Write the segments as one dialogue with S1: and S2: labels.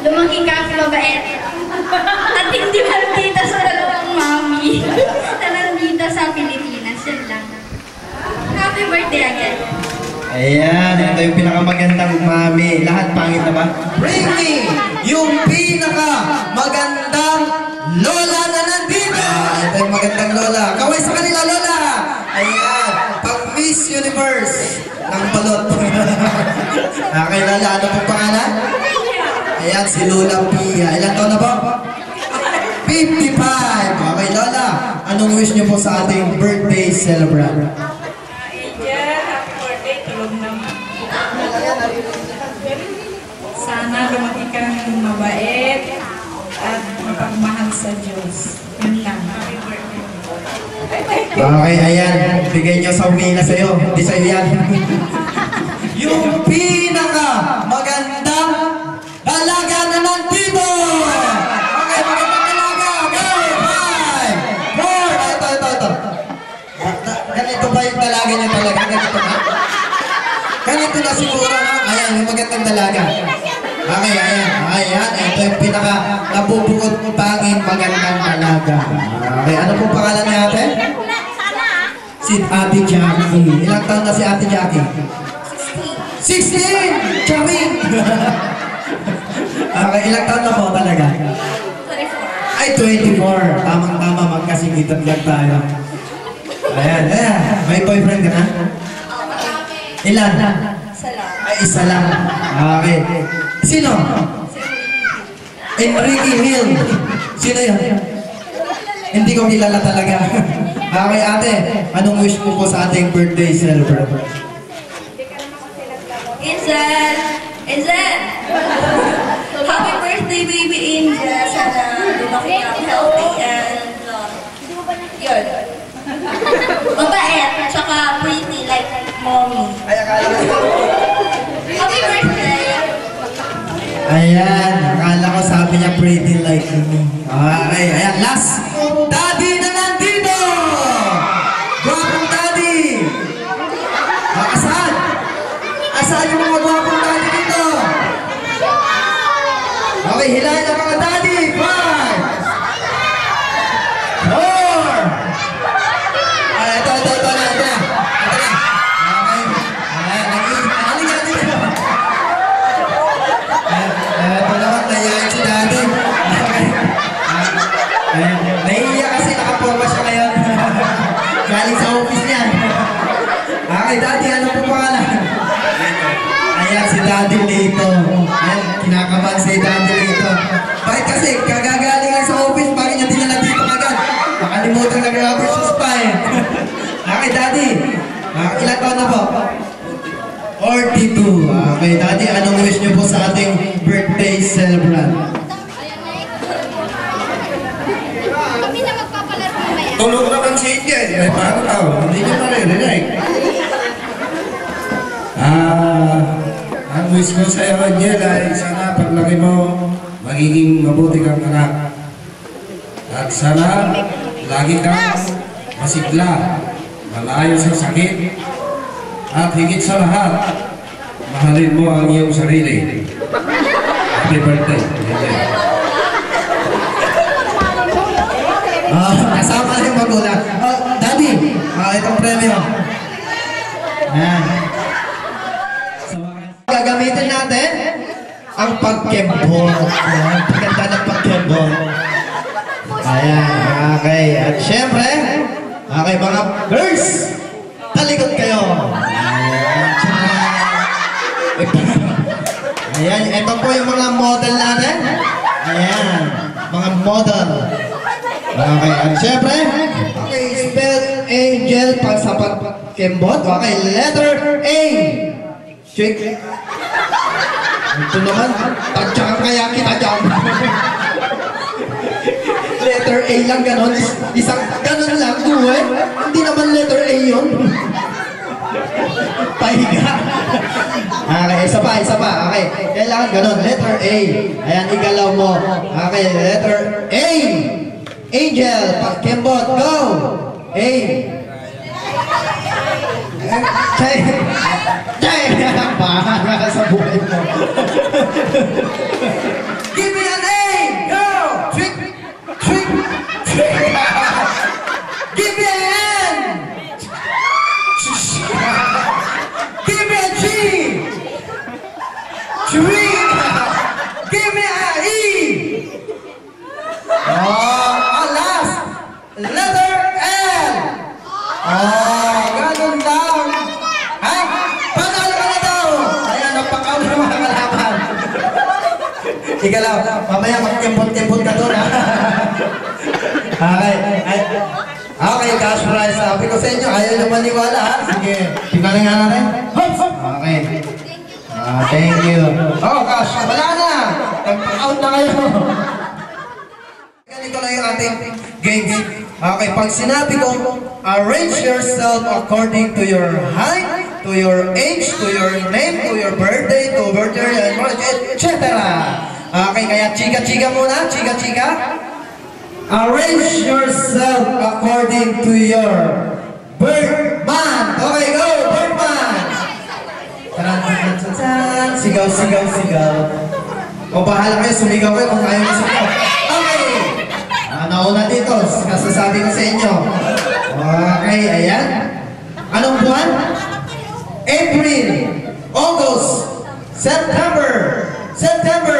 S1: Lumaki ka, mabait. At hindi maldita sa dalawang mami na nandito sa Pilipinas. Yan lang. Happy birthday again.
S2: Ayan, ito yung pinakamagandang mami. Lahat pangit na ba? Bring me yung pinakamagandang lola na nandito. Ito yung magandang lola. Kaway sa kanila, lola. Ayan, pang Miss Universe ng balot. Okay, lola, ano pong pangalan? Ayan, si Lola Pia. Ilan taon na po? 55. Okay, lola, anong wish niyo po sa ating birthday celebrant?
S3: Sana lumaki kang mabait at mapagmahal sa Diyos. Yun lang.
S2: Okay, ayan. Bigay niyo sa umina sa'yo. Hindi sa'yo yan. Yung pinaka magandang dalaga na nandito! Okay, magandang dalaga. Go! 5, 4. Ito. Ganito ba yung dalaga niyo talaga? Ganito na? Ganito na siguro, no? Ayan, yung magandang dalaga. Okay, ayan. Ito yung pinaka nabubukod pangin magandang dalaga. Okay, ano pong pangalan ni ate? Si Ate Jackie. Ilang taon na si Ate Jackie? 16! Charing! Okay, ilang taon na po talaga?
S1: 24.
S2: Ay, 24. Tamang-tama, magkasingitan lang tayo. Ayan. May boyfriend ka na? Ilan?
S1: Isa lang.
S2: Ay, isa lang. Okay. Sino? Enrique Hill. Sino yun? Hindi ko kilala talaga. Okay, ate. Anong wish mo po sa ating birthday celebrant?
S1: Angel! Happy birthday, baby Angel! Sana lumaki kang healthy and yun. Mabait, tsaka pretty like mommy.
S2: Ay, akala ko.
S1: Happy birthday!
S2: Ayan, akala ko sabi niya pretty like me. Okay, ayan, last. Daddy na nandito! Gwapong daddy! Asan? Asan yung mga gwapong daddy dito? Okay, hilahin ang mga daddy. 5, 4. Ay, ito na. Ito na. Okay. Ayan, halika dito. Ito naman, nahiyain si daddy. Okay. Ayan, nahihiya kasi nakaporma siya ngayon. Galing sa office niya. Okay, daddy, ano po pangalan? Ayan, si daddy dito. Ayan, kinakabahan si daddy dito. Bakit kasi, kagagaling lang sa office, bakit niya dinala dito agad? Makalimutan na rubber shoes pa eh. Okay, daddy. Ilan taon na po? 42. Okay, daddy, anong wish niyo po sa ating birthday celebrant?
S1: Kami na magpapalaro mamaya.
S4: Tulog naman si Angel. Ay, paano tao? Hindi niya maririnig. Ang wish ko sa iyo, Angel, ay sana paglaki mo, magiging mabuti kang anak. At sana, lagi kang masigla, malayo sa sakit, at higit sa lahat, mahalin mo ang iyong sarili. Happy birthday, Angel.
S2: Kasama na yung magulang. Daddy, itong premyo. Ayan. Gagamitin natin ang pag-kembot. Ayan, pagkanta ng pag-kembot. Ayan, okay. At syempre, okay mga girls, talikod kayo. Ayan, ito po yung mga model natin. Ayan, mga model. Okay, at syempre, okay, spell Angel pang sa pag-kembot. Okay, letter A. Check. Ito naman, tadyakan kaya kita dyan. Letter A lang ganon, isang ganon lang, eh. Hindi naman letter A yun. Pahiga. Okay, isa pa. Okay, kailangan ganon, letter A. Ayan, igalaw mo. Okay, letter A. Angel, pag-kembot, go! A. Chay! Chay! Bahala ka sa buhay mo. Give me an A! Go! Trick! Trick! Trick! Give me an N! Give me a G! Tree! Give me a E! Oh, last! Letter L! Oh, ganun lang! Ha? Panalo ka na daw! Ayan, napakaw na mga kalaban. Ika lang, mamaya magtimpot-timpot ka doon, ha? Okay, cash prize. Sabi ko sa inyo, ayaw nyo maniwala, ha? Sige, tingnan nga natin. Okay. Thank you. Oh, cash, wala na! Nag-out na kayo. Ganito lang yung ating games. Okay, pag sinabi ko, arrange yourself according to your height, to your age, to your name, to your birthday, to birthday, etc. Okay, kaya chika-chika muna, chika-chika. Arrange yourself according to your birth month. Okay, go, birth month. Sigaw, sigaw, sigaw. O bahala kayo, sumigaw kayo kung ayaw na sumigaw. Okay. Nauna dito, kasasabi ko sa inyo. Okay, ayan. Anong buwan? April, August, September, December.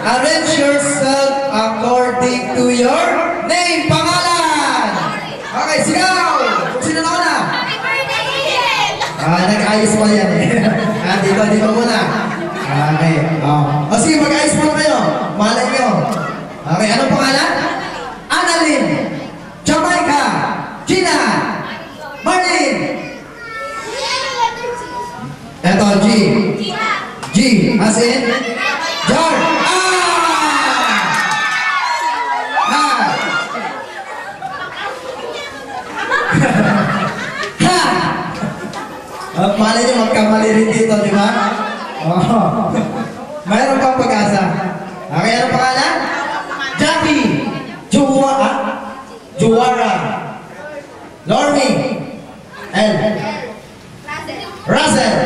S2: Arrange yourself according to your name, pangalan. Okay, sigaw. Sino na una? Nag-ayos pa yan eh. Dito muna. Okay. Sige, mag-ayos muna kayo. Malay nyo. Okay, anong pangalan? Annalyn, Jamaica, Gina, Marlene. Eto, G. G, as in? Jar. Malay nyo, magkamali rin dito, di ba? Oh. Mayroon pang pag-asa. Okay, ano pangalan? Jackie, Juwara, Lormy, L, Russell,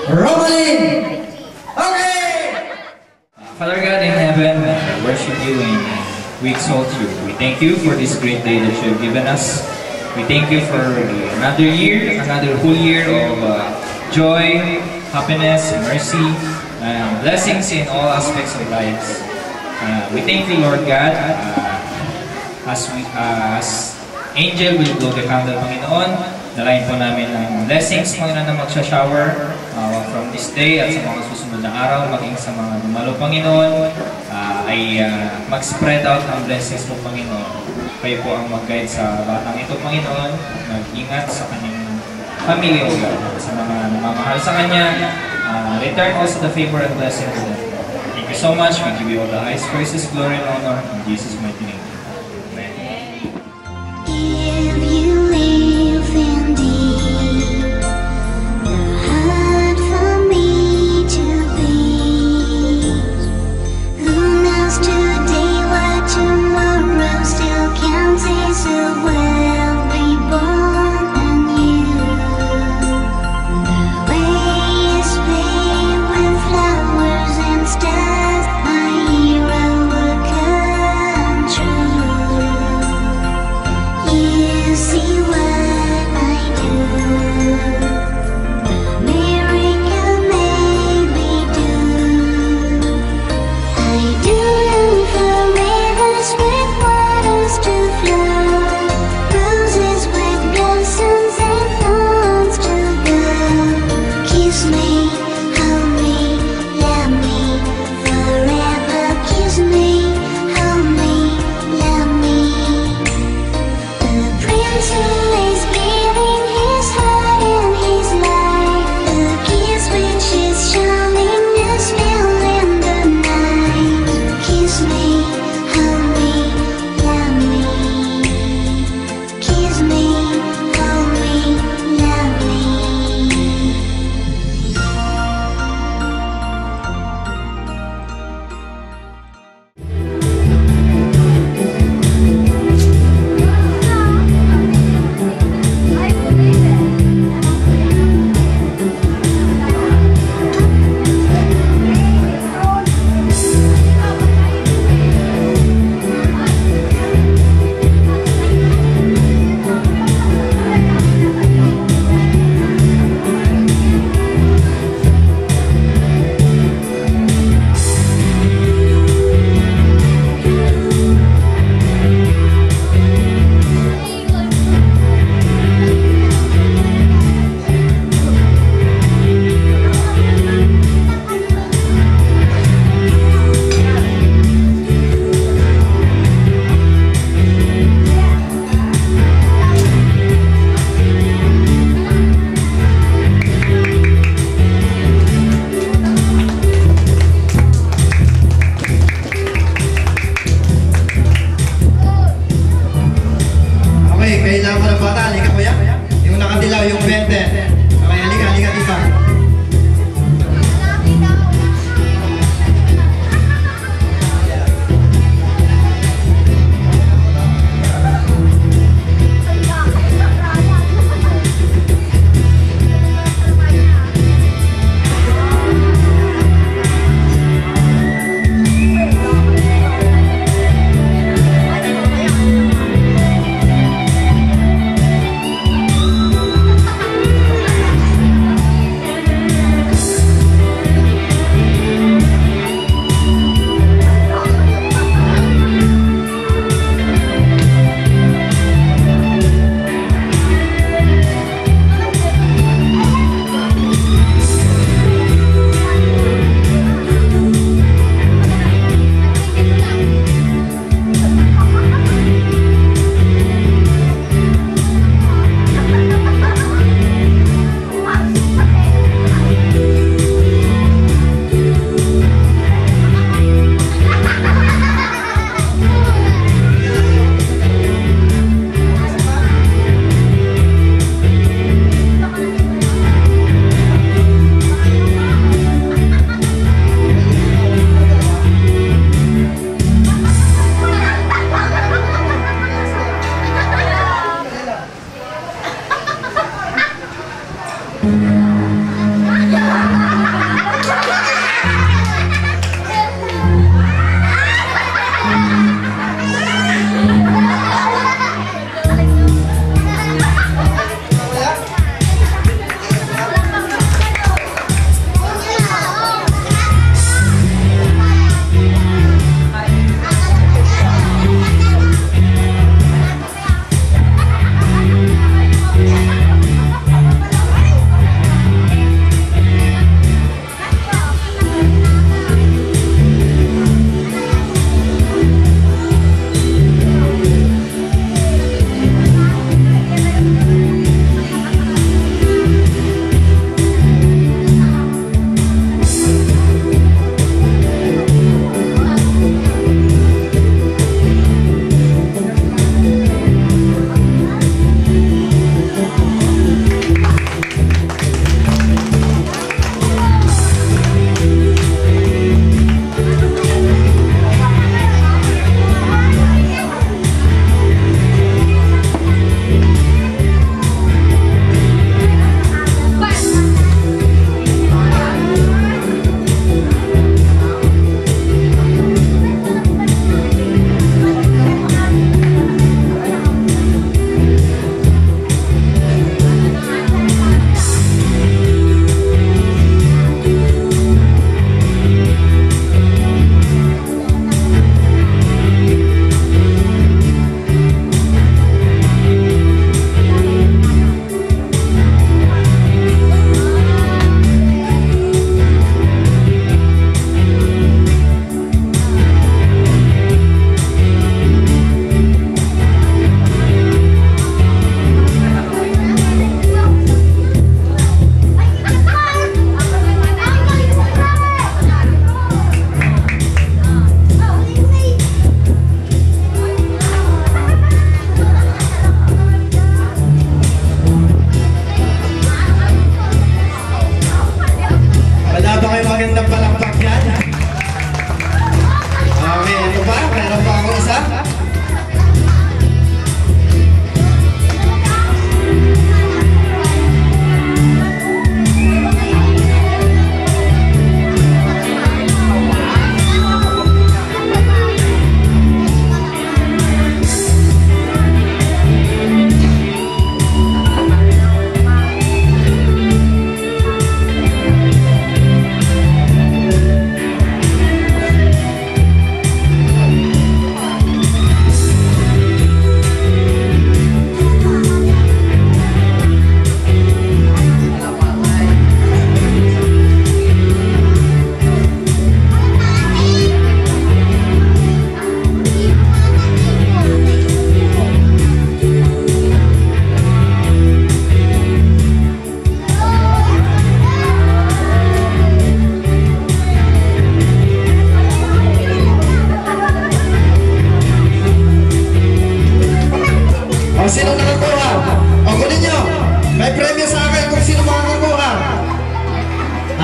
S2: Romaline. Okay!
S5: Father God in heaven, we worship you and we exalt you. We thank you for this great day that you have given us. We thank you for another year, another whole year of joy, happiness, mercy, blessings in all aspects of lives. We thank you, Lord God, as angel will blow the candle, Panginoon. Dalayan po namin ang blessings, Panginoon, na magsha-shower from this day at sa mga susunod na araw, maging sa mga dumalo, Panginoon, ay mag-spread out ang blessings mo, Panginoon. Kayo po ang mag-guide sa batang ito, Panginoon, mag-ingat sa kanyang pamilya, O God, sa mga namamahal sa Kanya. Return also the favor and blessing to them. Thank you so much. We give you all the highest praises, glory, and honor in Jesus' mighty name. Amen.
S6: If you live indeed, you're hard for me to be. Who knows today what tomorrow still can say, so well be born anew. The way is paved with flowers and stars, my hero will come true.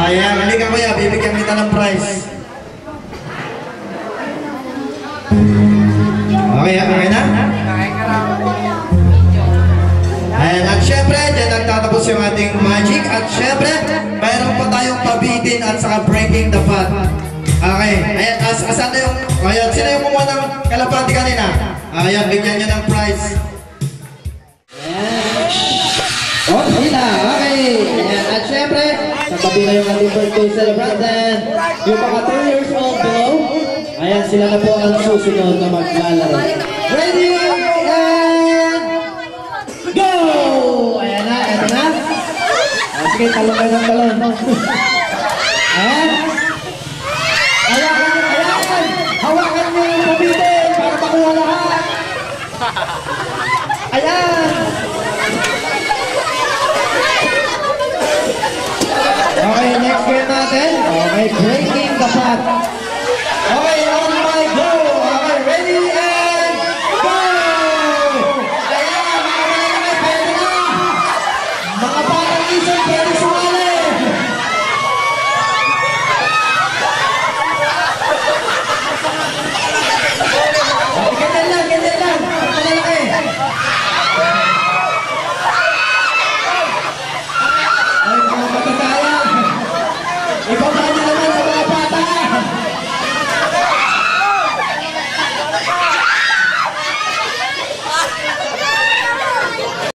S2: Ayan, halika kuya, bibigyan kita ng prize. Okay, okay na? Ayan, at syempre, dyan nagtatapos yung ating magic. At syempre, mayroon pa tayong pabitin at saka breaking the pot. Okay, ayan, asan na yung, ayan, sino yung kumuha ng kalapati kanina? Ayan, bigyan niya ng prize. Okay na, okay. Ayan, at syempre, sa tabi na yung ating birthday celebrant and yung mga 2 years old below, ayan, sila na po ang susunod na maglalaro. Ready, and go! Ayan na, eto na. Sige, talong kayo ng talong. Ayan. Hawakan nyo yung pabitin para makuha lahat. Ayan. Okay, next game natin. Okay, breaking the pot.